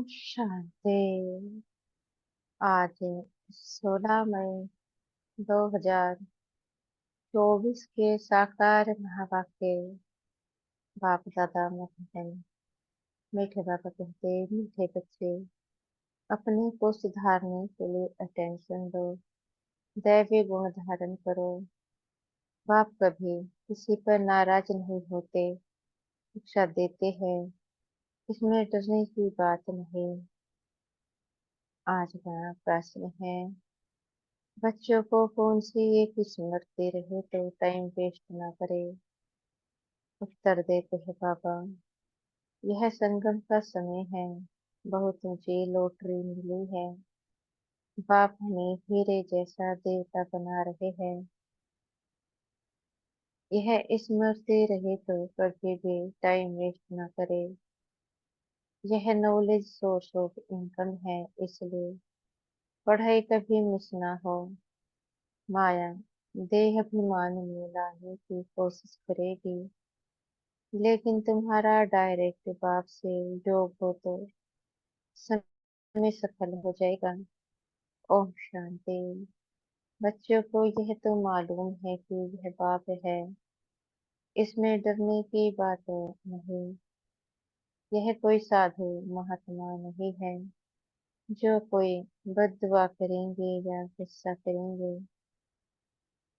ओम शांति। आज 16 मई 2024 के साकार महावाक्य। बाप दादा मधुबन। मीठे बाबा कहते, मीठे बच्चे, अपने को सुधारने के लिए अटेंशन दो, दैवी गुण धारण करो। बाप कभी किसी पर नाराज नहीं होते, शिक्षा देते हैं, इसमें डरने की बात नहीं। आज का प्रश्न है, बच्चों को कौन सी एक स्मृति रहे तो टाइम वेस्ट ना करे। उत्तर देते हैं बाबा, यह संगम का समय है, बहुत ऊंची लॉटरी मिली है। बाप हमें हीरे जैसा देवता बना रहे हैं। यह स्मृति रहे तो कभी भी टाइम वेस्ट ना करे। यह नॉलेज सोर्स ऑफ इनकम है, इसलिए पढ़ाई कभी मिस ना हो। माया देहाभिमान में लाने की कोशिश करेगी, लेकिन तुम्हारा डायरेक्ट बाप से योग हो तो समय सफल हो जाएगा। ओम शांति। बच्चों को यह तो मालूम है कि यह बाप है, इसमें डरने की बात नहीं। यह कोई साधु महात्मा नहीं है जो कोई बद्दुआ करेंगे या गुस्सा करेंगे।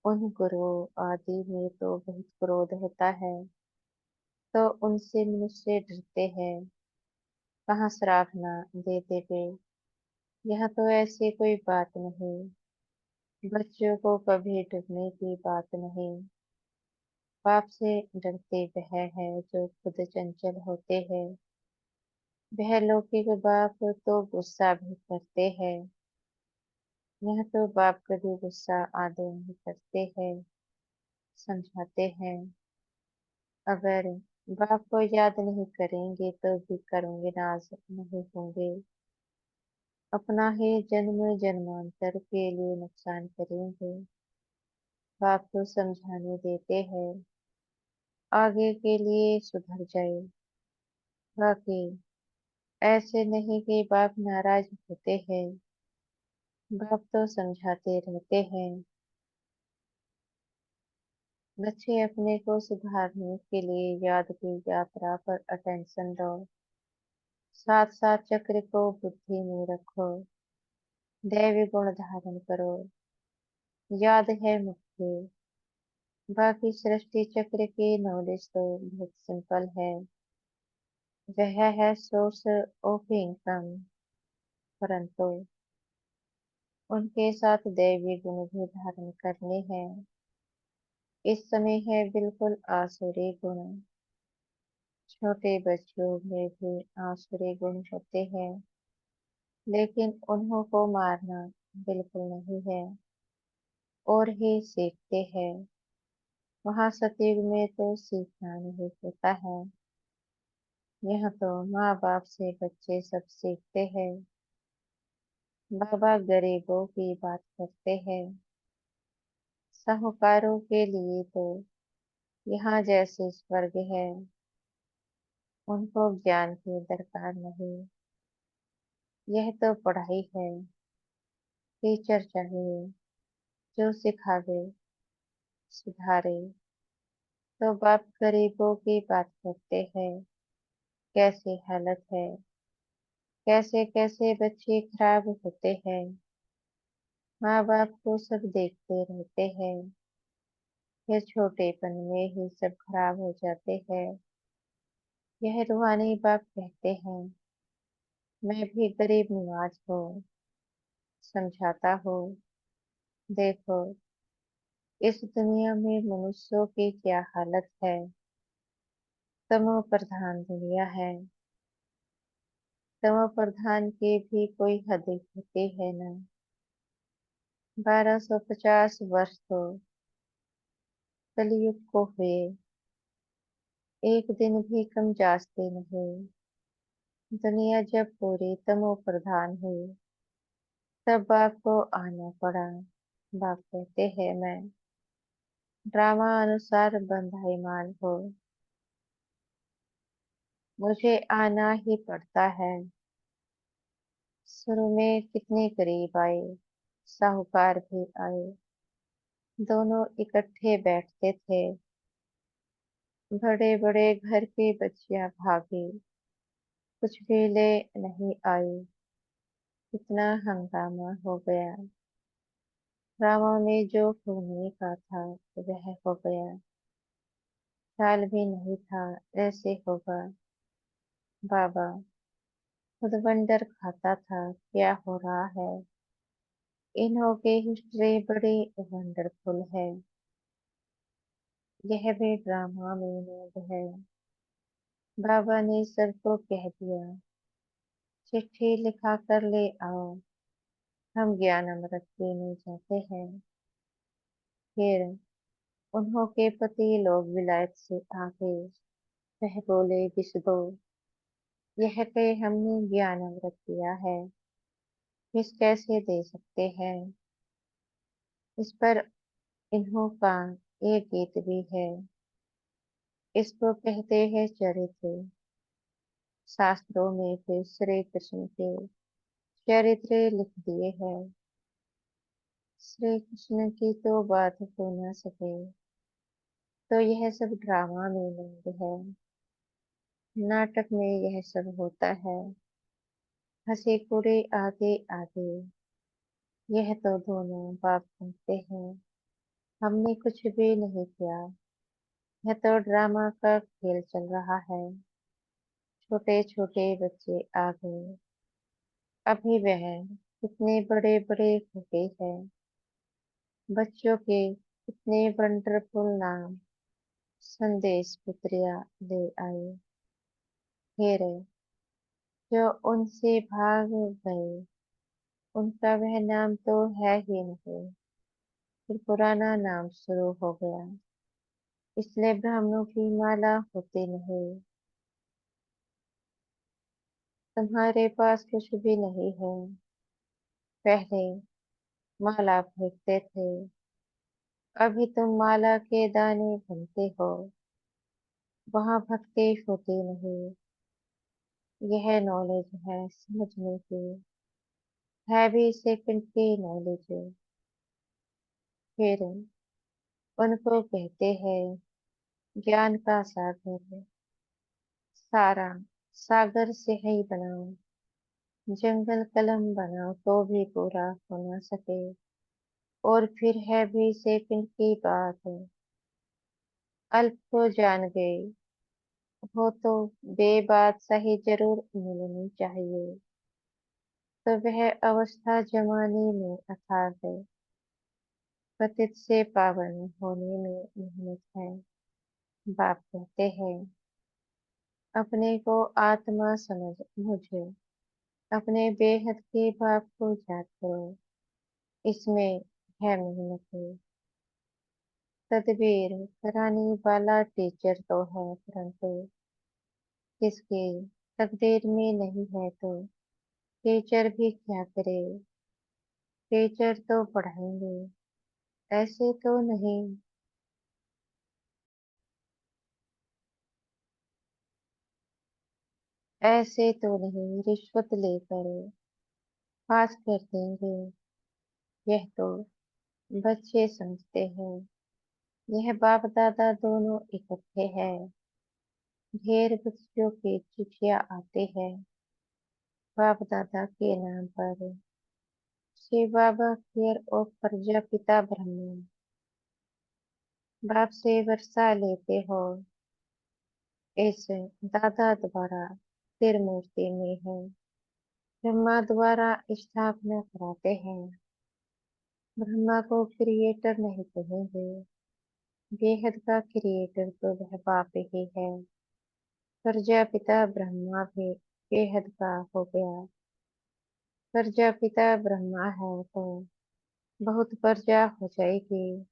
उन गुरु आदि में तो बहुत क्रोध होता है, तो उनसे मनुष्य डरते हैं। कहाँ श्राप न दे देवे। यहाँ तो ऐसी कोई बात नहीं। बच्चों को कभी डरने की बात नहीं। बाप से डरते वह है जो खुद चंचल होते हैं। वह लौकिक बाप तो गुस्सा भी करते हैं। यह तो बाप कभी गुस्सा आदि नहीं करते हैं, समझाते हैं। अगर बाप को याद नहीं करेंगे तो भी करोगे नाज नहीं होंगे। अपना ही जन्म जन्मांतर के लिए नुकसान करेंगे। बाप को समझाने देते हैं, आगे के लिए सुधर जाए। बाकी ऐसे नहीं कि बाप नाराज होते हैं। बाप तो समझाते रहते हैं। बच्चे अपने को सुधारने के लिए याद की यात्रा पर अटेंशन दो, साथ साथ चक्र को बुद्धि में रखो, दैवी गुण धारण करो। याद है मुक्ति। बाकी सृष्टि चक्र की नॉलेज तो बहुत सिंपल है। वह है सोर्स ऑफ इनकम, परंतु उनके साथ दैवी गुण भी धारण करने हैं। इस समय है बिल्कुल आसुरी गुण। छोटे बच्चों में भी आसुरी गुण होते हैं, लेकिन उन्हों को मारना बिल्कुल नहीं है और ही सीखते हैं। वहाँ सतयुग में तो सीखना नहीं होता है। यहाँ तो माँ बाप से बच्चे सब सीखते हैं। बाबा गरीबों की बात करते हैं। साहूकारों के लिए तो यहाँ जैसे स्वर्ग है। उनको ज्ञान की दरकार नहीं। यह तो पढ़ाई है। टीचर चाहिए जो सिखावे, सुधारे। तो बाप गरीबों की बात करते हैं। कैसी हालत है, कैसे कैसे बच्चे खराब होते हैं। माँ बाप को सब देखते रहते हैं, फिर छोटेपन में ही सब खराब हो जाते हैं। यह रूहानी बाप कहते हैं, मैं भी गरीब नवाज हूँ, समझाता हूँ। देखो इस दुनिया में मनुष्यों की क्या हालत है। तमो प्रधान दुनिया है। तमो प्रधान की भी कोई हद होती है न। 1250 वर्ष तो कलयुग को हुए, एक दिन भी कम जास्ते नहीं। दुनिया जब पूरी तमो प्रधान हुई, तब बाप को आना पड़ा। बाप कहते हैं, मैं ड्रामा अनुसार बंधाईमान हो, मुझे आना ही पड़ता है। शुरू में कितने करीब आए, साहूकार भी आए। दोनों इकट्ठे बैठते थे। बड़े बड़े घर की बच्चियां भागी, कुछ भी ले नहीं आई। इतना हंगामा हो गया। रामा ने जो होने का था वह हो गया। ख्याल भी नहीं था ऐसे होगा। बाबा खुद वंडर खाता था क्या हो रहा है। इन्हों की हिस्ट्री बड़ी वंडरफुल है। यह भी ड्रामा में मूड है। बाबा ने सबको कह दिया, चिट्ठी लिखा कर ले आओ, हम ज्ञान अमृत पीने जाते हैं। फिर उन्हों के पति लोग विलायत से आ गए। वह बोले, विश दो, यह के हमने ज्ञान अमृत पिया है, विष कैसे दे सकते हैं। इस पर इन्हों का एक गीत भी है। इसको कहते हैं चरित्र। शास्त्रों में फिर श्री कृष्ण के चरित्र लिख दिए हैं। श्री कृष्ण की तो बात हो न सके, तो यह सब ड्रामा में नहीं है। नाटक में यह सब होता है। हंसी खुड़ी आगे आगे। यह तो दोनों बाप कहते हैं, हमने कुछ भी नहीं किया। यह तो ड्रामा का खेल चल रहा है। छोटे छोटे बच्चे आ गए। अभी वह कितने बड़े बड़े हो गए हैं। बच्चों के कितने वंडरफुल नाम संदेश पुत्रिया ले आए। फिर जो उनसे भाग गए, उनका वह नाम तो है ही नहीं। फिर पुराना नाम शुरू हो गया। इसलिए ब्राह्मणों की माला होती नहीं। तुम्हारे पास कुछ भी नहीं है। पहले माला फेंकते थे, अभी तुम माला के दाने बनते हो। वहां भक्ति होती नहीं। यह नॉलेज है समझने की, है भी सेकंड की नॉलेज। फिर उनको कहते हैं ज्ञान का सागर। सारा सागर से ही बनाओ, जंगल कलम बनाओ तो भी पूरा हो न सके। और फिर है भी सेकंड की बात। अल्प को जान गए हो तो बे बात सही जरूर मिलनी चाहिए। तो वह अवस्था जमाने में अथाह है। पतित से पावन होने में मेहनत है। बाप कहते हैं, अपने को आत्मा समझ मुझे, अपने बेहद के बाप को याद करो। इसमें है मेहनत। तदबीर कराने वाला टीचर तो है, परंतु किसकी तकदीर में नहीं है तो टीचर भी क्या करे। टीचर तो पढ़ाएंगे, ऐसे तो नहीं। ऐसे तो नहीं रिश्वत लेकर पास कर देंगे। यह तो बच्चे समझते हैं। यह बाप दादा दोनों इकट्ठे हैं। ढेर बच्चों की चिट्ठियां आते हैं बाप दादा के नाम पर। शिव बाबा केयर ऑफ प्रजापिता ब्रह्मा। बाप से वर्षा लेते हो, इस दादा द्वारा त्रिमूर्ति में है। ब्रह्मा द्वारा स्थापना कराते हैं। ब्रह्मा को क्रिएटर नहीं कहेंगे। बेहद का क्रिएटर तो वह बाप ही है। प्रजापिता ब्रह्मा भी बेहद का हो गया। प्रजापिता ब्रह्मा है तो बहुत प्रजा हो जाएगी।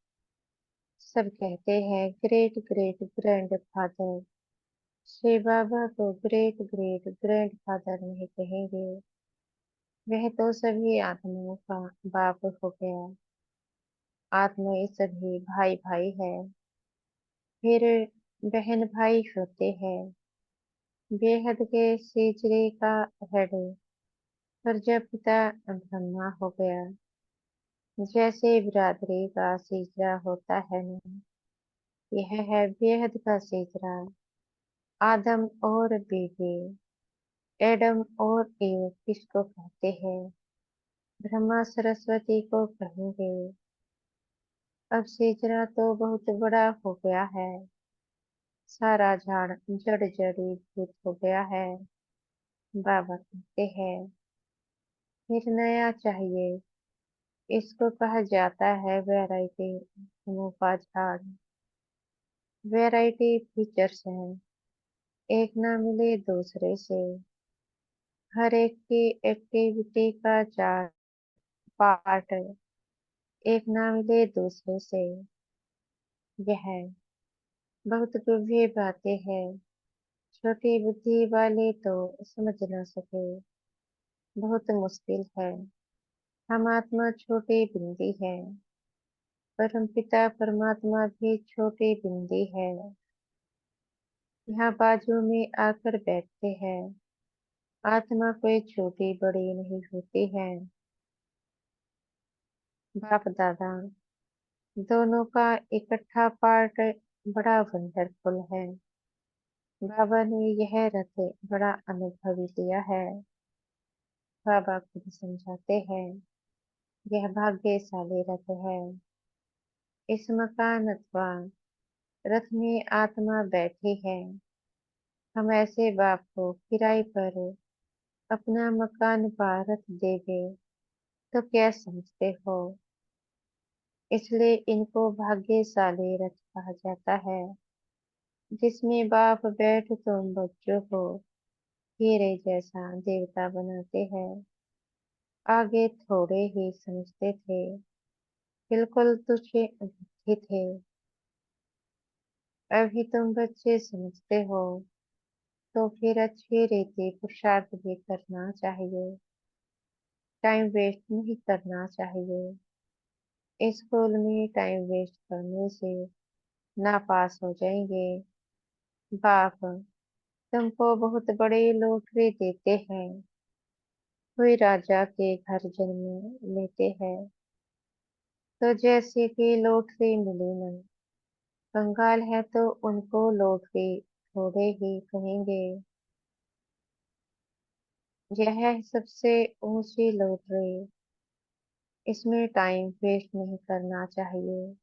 सब कहते हैं great great grand father. Shri Baba को ग्रेट ग्रेट ग्रैंड फादर नहीं कहेंगे। वह तो सभी आत्माओं का बाप हो गया। आत्माएं सभी भाई भाई है। फिर बहन भाई होते हैं। बेहद के सीजरे का हेड पर जब पिता ब्रह्मा हो गया, जैसे बिरादरी का सीजरा होता है ना, यह है बेहद का सीजरा। आदम और बीवी, एडम और ईव किसको कहते हैं? ब्रह्मा सरस्वती को कहेंगे। अब सीजरा तो बहुत बड़ा हो गया है, सारा झाड़ जड़ जड़ी भूत हो गया है। बाबा कहते हैं, फिर नया चाहिए। इसको कहा जाता है वैरायटी। मुंह झाड़। वैरायटी फीचर्स हैं, एक ना मिले दूसरे से। हर एक की एक्टिविटी का चार पार्ट एक ना मिले दूसरे से। यह बहुत गंभीर बातें हैं, छोटी बुद्धि वाले तो समझ न सके। बहुत मुश्किल है। हम आत्मा छोटी बिंदी है, परमपिता परमात्मा भी छोटी बिंदी है। यहाँ बाजू में आकर बैठते हैं। आत्मा कोई छोटी बड़ी नहीं होती है। बाप दादा दोनों का इकट्ठा पार्ट बड़ा वंडरफुल है। बाबा ने यह रथ बड़ा अनुभवी लिया है। बाबा खुद समझाते हैं, यह भाग्यशाली रथ है। इस मकान अथवा रथ में आत्मा बैठी है। हम ऐसे बाप को किराए पर अपना मकान भारत देवे तो क्या समझते हो? इसलिए इनको भाग्यशाली रथ कहा जाता है, जिसमें बाप बैठ तुम बच्चों को हीरे जैसा देवता बनाते हैं। आगे थोड़े ही समझते थे, बिल्कुल तुझे अबुद्धि थे। अभी तुम बच्चे समझते हो, तो फिर अच्छी रीति पुरुषार्थ भी करना चाहिए। टाइम वेस्ट नहीं करना चाहिए। स्कूल में टाइम वेस्ट करने से नापास हो जाएंगे। बाप तुमको बहुत बड़ी लॉटरी देते हैं। कोई राजा के घर जन्म लेते हैं, तो जैसे कि लॉटरी मिली ना, कंगाल है तो उनको लॉटरी थोड़े ही कहेंगे। यह सबसे ऊंची लॉटरी। इसमें टाइम वेस्ट नहीं करना चाहिए।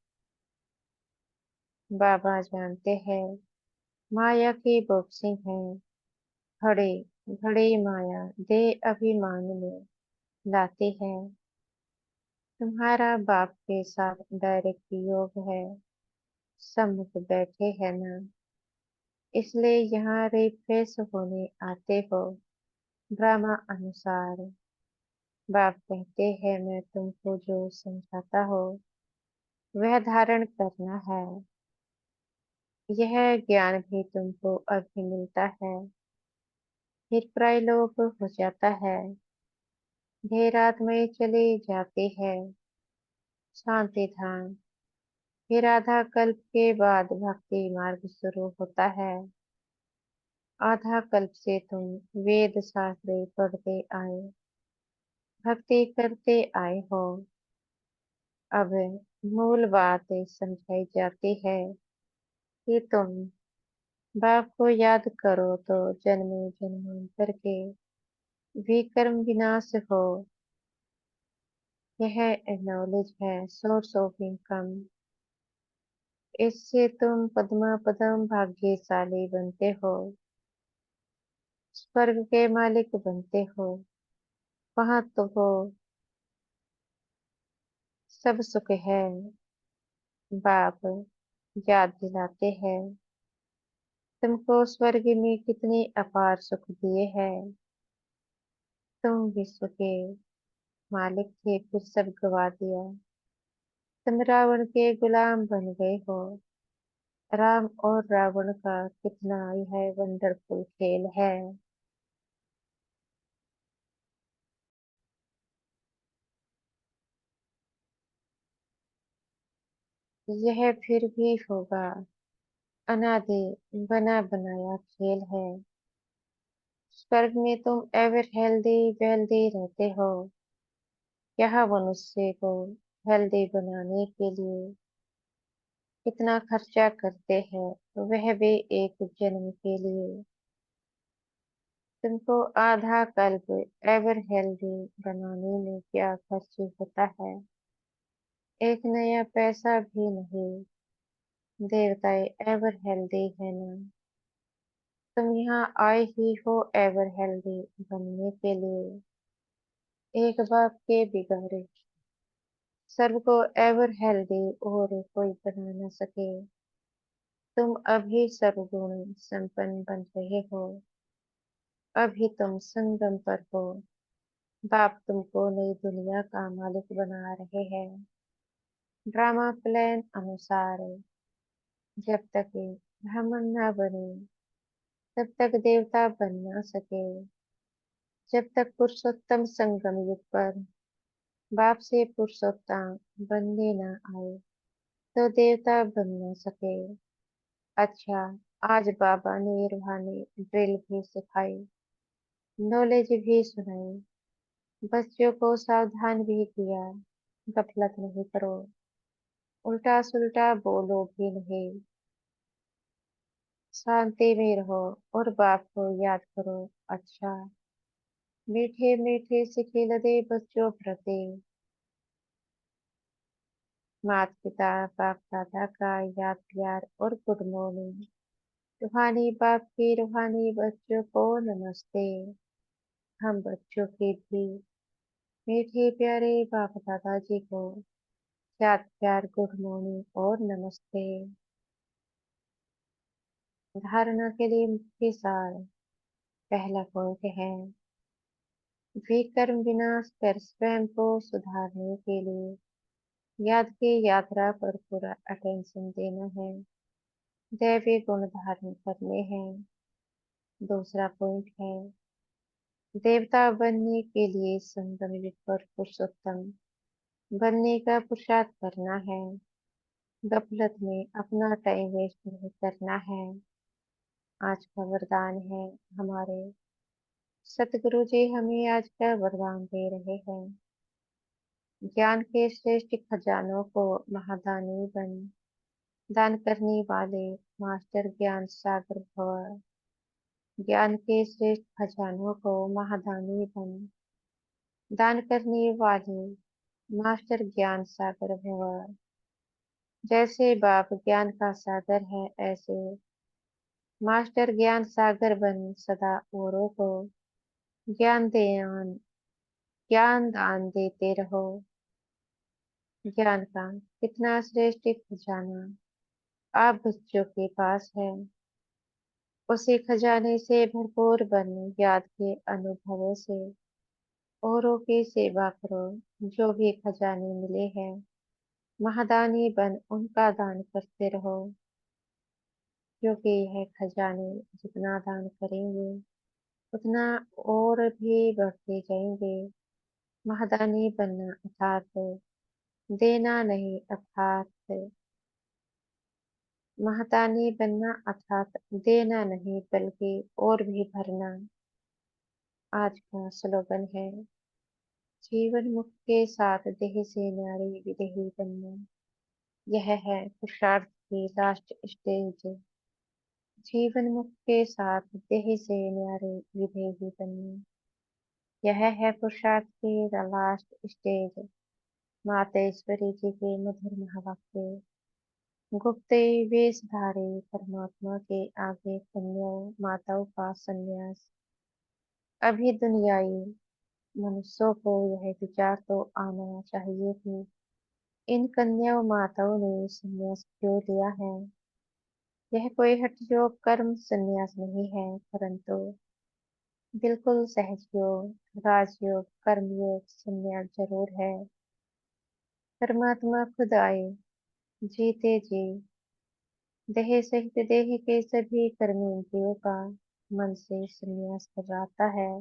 बाबा जानते हैं, माया की बॉक्सिंग है। घड़ी घड़ी माया दे अभिमान में लाती है। तुम्हारा बाप के साथ डायरेक्ट योग है। सम्मुख बैठे हैं ना, इसलिए यहाँ रिफ्रेश होने आते हो। ड्रामा अनुसार बाप कहते हैं, मैं तुमको जो समझाता हो वह धारण करना है। यह ज्ञान भी तुमको अभी मिलता है, फिर प्रायलोक हो जाता है। देर रात में चली जाती है शांति धाम। फिर आधा कल्प के बाद भक्ति मार्ग शुरू होता है। आधा कल्प से तुम वेद शास्त्र पढ़ते आए, भक्ति करते आए हो। अब मूल बात समझाई जाती है कि तुम बाप को याद करो तो जन्म जन्मांतर के विकर्म विनाश हो। यह नॉलेज है सोर्स ऑफ इनकम। इससे तुम पद्मा पदम भाग्यशाली बनते हो, स्वर्ग के मालिक बनते हो। वहां तो वो सब सुख है। बाप याद दिलाते हैं, तुमको स्वर्ग में कितने अपार सुख दिए हैं। तुम विश्व के मालिक थे, फिर सब गवा दिया। तुम रावण के गुलाम बन गए हो। राम और रावण का कितना यह वंडरफुल खेल है। यह फिर भी होगा, अनादि बना बनाया खेल है। स्वर्ग में तुम एवर हेल्दी वेल्दी रहते हो। यहाँ मनुष्य को हेल्दी बनाने के लिए कितना खर्चा करते हैं, वह भी एक जन्म के लिए। तुमको आधा कल्प एवर हेल्दी बनाने में क्या खर्च होता है? एक नया पैसा भी नहीं। देवताएं एवर हेल्दी है ना। तुम यहाँ आए ही हो एवर हेल्दी बनने के लिए। एक बाप के बिगाड़े सर्व को एवर हेल्दी और कोई बना न सके। तुम अभी सर्वगुण संपन्न बन रहे हो। अभी तुम संगम पर हो। बाप तुमको नई दुनिया का मालिक बना रहे हैं। ड्रामा प्लान अनुसार जब तक ब्राह्मण न बने तब तक देवता बन न सके। जब तक पुरुषोत्तम संगम युग पर बाप से पुरुषोत्तम बनने न आए तो देवता बन न सके। अच्छा, आज बाबा ने रूहानी ड्रिल भी सिखाई, नॉलेज भी सुनाई, बच्चों को सावधान भी किया। गफलत नहीं करो, उल्टा सुल्टा बोलो भी नहीं, शांति में रहो और बाप को याद करो। अच्छा, मीठे मीठे से खिल दे बच्चों प्रति, माता पिता बाप दादा का याद प्यार और गुड मॉर्निंग। रूहानी बाप की रूहानी बच्चों को नमस्ते। हम बच्चों के भी मीठे प्यारे बाप दादाजी को याद प्यार गुड मॉर्निंग और नमस्ते। धारणा के लिए मुख्य सार। पहला पॉइंट है, विकर्म विनाश कर स्वयं को सुधारने के लिए याद की यात्रा पर पूरा अटेंशन देना है, दैवी गुण धारण करने हैं। दूसरा पॉइंट है, देवता बनने के लिए संगम युग पर पुरुषोत्तम बनने का पुरुषार्थ करना है। गफलत में अपना टाइम वेस्ट नहीं करना है। आज का वरदान है हमारे सतगुरु जी हमें आज का वरदान दे रहे हैं। ज्ञान के श्रेष्ठ खजानों को महादानी बन, दान करने वाले मास्टर ज्ञान सागर भव। ज्ञान के श्रेष्ठ खजानों को महादानी बन, दान करने वाले मास्टर ज्ञान सागर भव। जैसे बाप ज्ञान का सागर है, ऐसे मास्टर ज्ञान सागर बन सदा औरों को ज्ञान दान ज्ञान दान देते रहो। ज्ञान का कितना श्रेष्ठ खजाना आप बच्चों के पास है। उसी खजाने से भरपूर बन याद के अनुभवों से औरों की सेवा करो। जो भी खजाने मिले हैं महादानी बन उनका दान करते रहो, क्योंकि यह खजाने जितना दान करेंगे उतना और भी बढ़ते जाएंगे। महादानी बनना अर्थात देना नहीं, अर्थात महादानी बनना अर्थात देना नहीं बल्कि और भी भरना। आज का स्लोगन है, जीवन मुक्त के साथ देह से न्यारी विदेही बनना। यह है पुरुषार्थ की लास्ट स्टेज। जीवन मुक्त के साथ देह से न्यारे विदेही बनना, यह है पुरुषार्थ की लास्ट स्टेज। मातेश्वरी जी के मधुर महावाक्य। गुप्त वेश धारे परमात्मा के आगे कन्याओं माताओं का संन्यास। अभी दुनियाई मनुष्यों को यह विचार तो आना चाहिए कि इन कन्याओं माताओं ने संन्यास क्यों लिया है। यह कोई हठयोग कर्म संन्यास नहीं है, परंतु बिल्कुल सहज योग राजयोग कर्मयोग संन्यास जरूर है। परमात्मा खुद आए जीते जी देह सहित देह के सभी कर्मेंद्रियों का मन से संन्यास कराता है,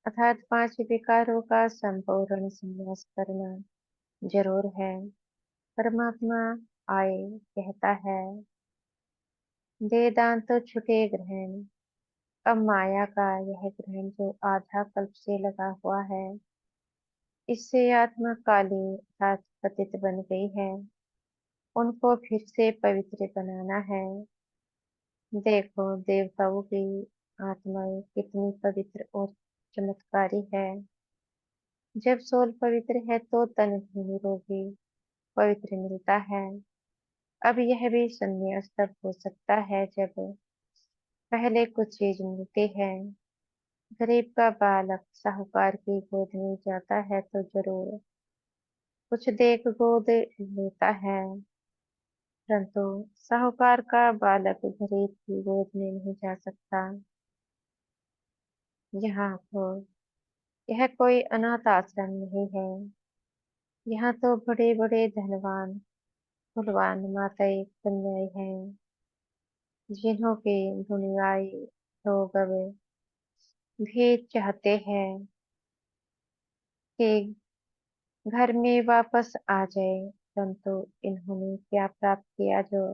अर्थात पांच विकारों का संपूर्ण संन्यास करना जरूर है। परमात्मा आए कहता है, दे दान तो छुटे ग्रहण, अब माया का यह ग्रहण जो आधा कल्प से लगा हुआ है, इससे आत्मा काली अर्थात पतित बन गई है। उनको फिर से पवित्र बनाना है। देखो देवताओं की आत्माएं कितनी पवित्र और चमत्कारी है। जब सोल पवित्र है तो तन भी निरोगी पवित्र मिलता है। अब यह भी संन्यास तब हो सकता है जब पहले कुछ चीज मिलती है। गरीब का बालक साहूकार की गोद में जाता है तो जरूर कुछ देख गोद लेता है, परंतु साहूकार का बालक गरीब की गोद में नहीं जा सकता। यहाँ तो यह कोई अनाथ आश्रम नहीं है। यहाँ तो बड़े बड़े धनवान कुलवान माताएं कन्याएं हैं, जिन्हों के दुनियाई लोग अब भी चाहते हैं कि घर में वापस आ जाए, परंतु इन्होंने क्या प्राप्त किया जो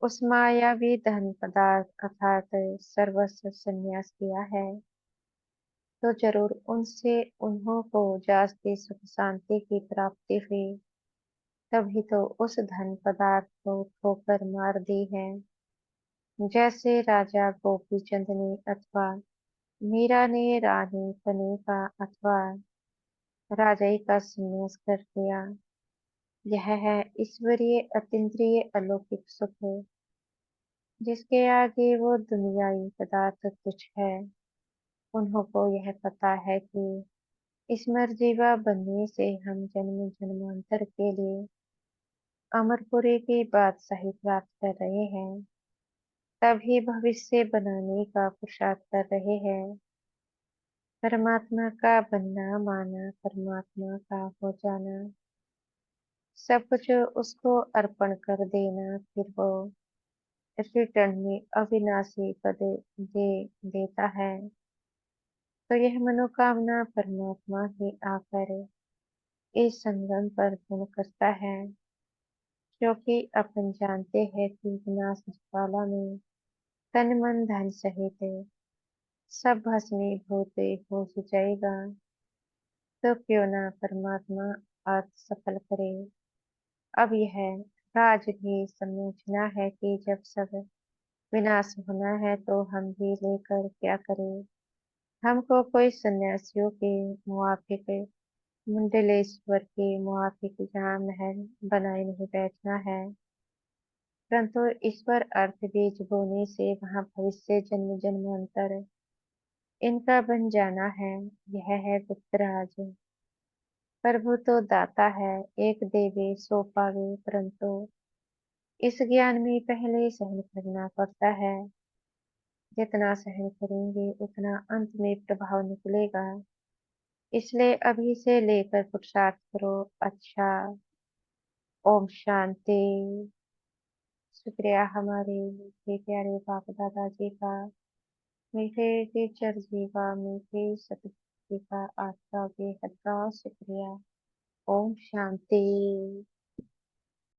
उस मायावी धन पदार्थ अर्थात सर्वस्व संन्यास किया है, तो जरूर उनसे उन्हों को जास्ती सुख शांति की प्राप्ति हुई। तभी तो उस धन पदार्थ को ठोकर मार दी है। जैसे राजा गोपीचंद ने अथवा मीरा ने रानी कनिका अथवा राजाई का संन्यास कर लिया। यह है ईश्वरीय अतीन्द्रिय अलौकिक सुख, जिसके आगे वो दुनियाई पदार्थ तुच्छ है। उन्हों को यह पता है कि इस मर्जीवा बनने से हम जन्म जन्मांतर के लिए अमरपुरी की बादशाही प्राप्त कर रहे हैं, तभी भविष्य बनाने का पुरुषार्थ कर रहे हैं। परमात्मा का बनना माना परमात्मा का हो जाना, सब कुछ उसको अर्पण कर देना, फिर वो रिटर्न में अविनाशी पद दे देता है। तो यह मनोकामना परमात्मा ही आकर इस संगम पर पूर्ण करता है, क्योंकि अपन जानते हैं कि विनाश ज्वाला में तन मन धन सहित सब भस्मीभूत हो जाएगा। तो क्यों ना परमात्मा अर्थ सफल करे। अब यह राज भी समझना है कि जब सब विनाश होना है तो हम भी लेकर क्या करें। हमको कोई सन्यासियों के मुआफिक मुंडलेश्वर के मुआफिक यहाँ महल बनाए नहीं बैठना है, परंतु ईश्वर अर्थ बीज बोने से वहाँ भविष्य जन्म जन्मांतर इनका बन जाना है। यह है गुप्तराज। प्रभु तो दाता है, एक देवे सो पावे, परंतु इस ज्ञान में पहले सहन करना पड़ता है। जितना सहन करेंगे उतना अंत में प्रभाव निकलेगा। इसलिए अभी से लेकर पुरुषार्थ करो। अच्छा, ओम शांति। शुक्रिया हमारे मीठे प्यारे बाप दादा जी का, मीठे टीचर जी का, मीठे सतगुरु जी का आपका बेहद का शुक्रिया। ओम शांति।